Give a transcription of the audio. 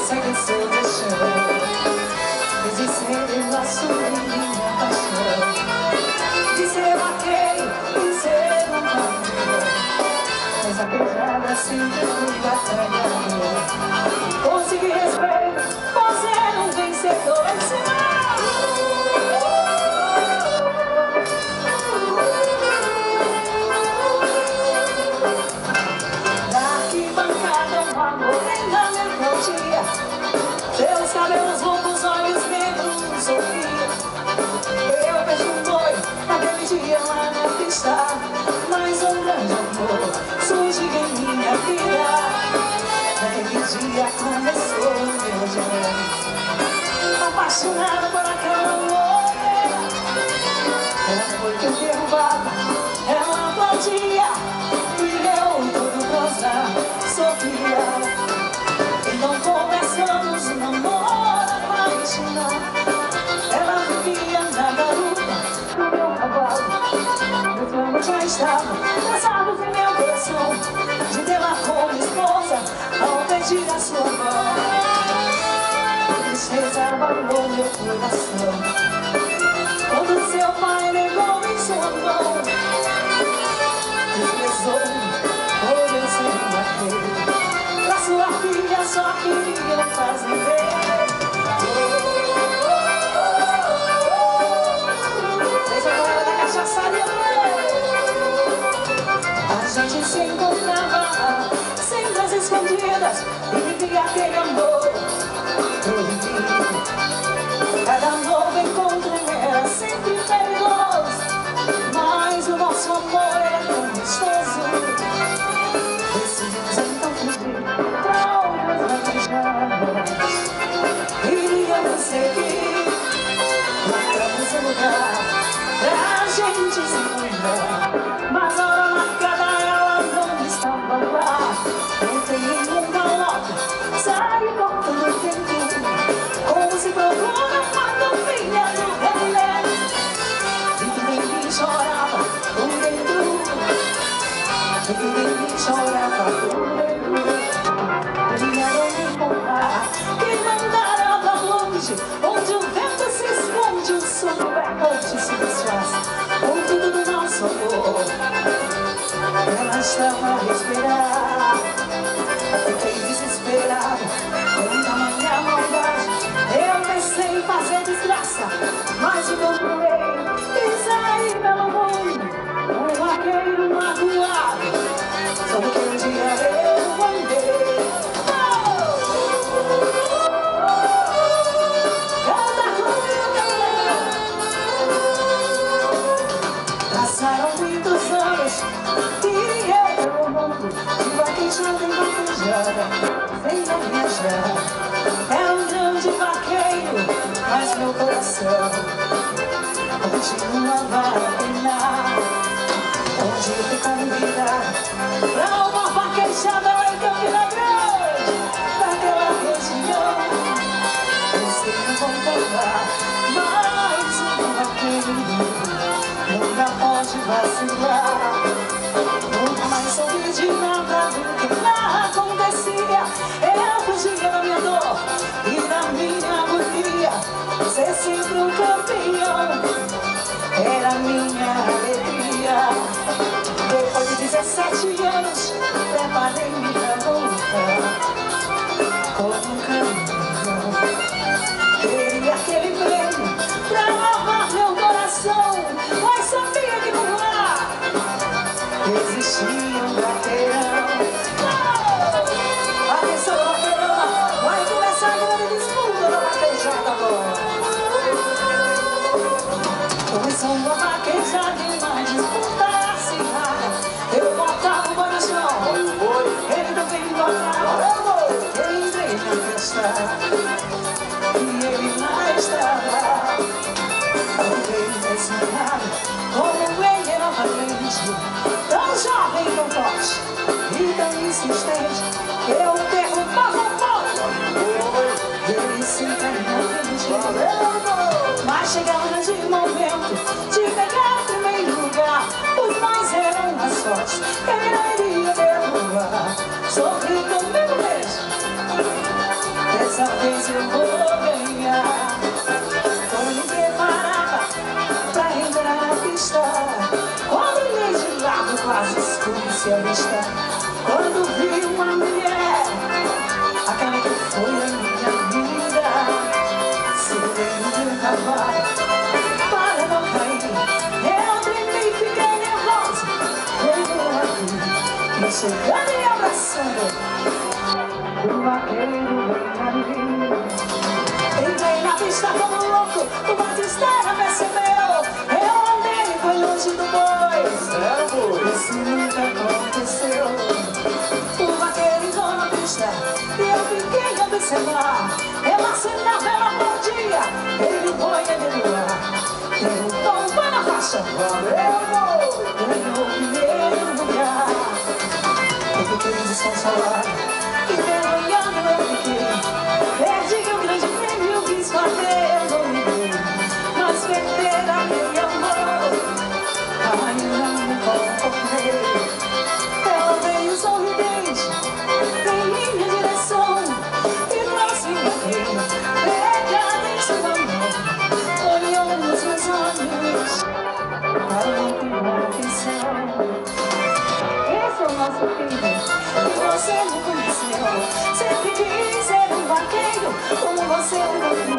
segue seu destino. Dizer nosso minha paixão. Dizer vaqueiro, dizer um caminho. Mas a beijada sempre fui batalhador. Consegui respeito, você é um vencedor. Seus cabelos longos, olhos negros, sorria. Eu vejo um boi naquele dia lá na pista. Mas um grande amor surge em minha vida. Naquele dia começou o meu dia. Apaixonada por aquela morena. Ela foi tão derrubada, ela aplaudia. E eu todo rosa, sofria. Então começamos um namoro apaixonado. Ela vivia na garupa do meu cavalo. Meus planos já estavam traçados em meu coração, de tê-la como esposa ao pedir a sua mão. Tristeza abalou meu coração quando seu pai negou em sua mão. Desprezou-me por eu ser um vaqueiro. Pra sua filha só queria fazer bem. Seja fora da cachaça a gente se encontrava sempre às escondidas e vivia aquele amor proibido. Cada novo encontro era sempre perigoso, mas o nosso amor era tão gostoso. Decidimos então fugir pra outras vaquejadas. Iríamos seguir, marcamos um lugar pra gente se encontrar. Mas a hora marcada ela não estava lá. Entrei em um galope, saí cortando o tempo, como se procura uma filha do Galilé. E que ninguém chorava por dentro, e que ninguém chorava por dentro. Vieram me encontrar e mandaram pra longe, onde o vento se esconde, o sono percorte se desfaz com tudo do nosso amor. Ela estava a respirar. Fiquei desesperado com tamanha maldade. Eu pensei em fazer desgraça, mas me controlei e saí pelo mundo um vaqueiro magoado. Só que um dia eu andei. Passaram muitos anos e eu pelo mundo de vaquejada em vaquejada, sem não viajar. Era um grande vaqueiro, mas meu coração continuava a penar. Onde eu fui convidado pra uma vaquejada lá em Campina Grande, naquela região. Pensei em voltar, mas um vaqueiro nunca pode vacilar. Nunca mais soube de nada do que lá acontecia. Eu fugia da minha dor e da minha agonia. Ser sempre um campeão era minha alegria. Depois de 17 anos, preparei-me pra voltar como um campeão. Queria aquele prêmio pra lavar meu coração, mas sabia que no ar existia um vaqueirão. Atenção, vaqueirão, vai começar a grande disputa da vaquejada agora. Começou uma vaquejada e uma disputa acirrada. Eu botava o boi no chão, ele também botava. Eu entrei na festa e ele na estrada. Voltei impressionado como ele novamente, tão jovem, tão forte e tão insistente. Eu perguntava um pouco, ele se encaminhou na frente. Mas chegava o grande momento de pegar o primeiro lugar. Os mais eram mais fortes, ele não iria derrubar. Sofri comigo mesmo essa se avista quando vi uma mulher, aquela que foi a minha vida. Segurei um cavalo para não cair, eu tremi, fiquei nervosa, quando eu a vi, me chegando e abraçando. O vaqueiro vem ali, entrei na pista como louco, o Batistela percebeu, eu andei, foi longe do boi, isso nunca aconteceu. O vaqueiro entrou na pista e eu fiquei a observar, eu acenava, ela aplaudia, ele foi adeluar, perguntou, vai na faixa, ganhou o primeiro lugar. Eu fiquei desconsolado, envergonhado eu fiquei, perdi o grande prêmio, quis fazer, eu não me dei, mas perder aquele amor, ainda não conformei. Ela veio sorridente em minha direção e trouxe-me aqui, pegada em sua mão, olhou nos meus olhos para não ter atenção. Esse é o nosso filho, e você não conheceu. Sempre quis ser um vaqueiro como você não viu.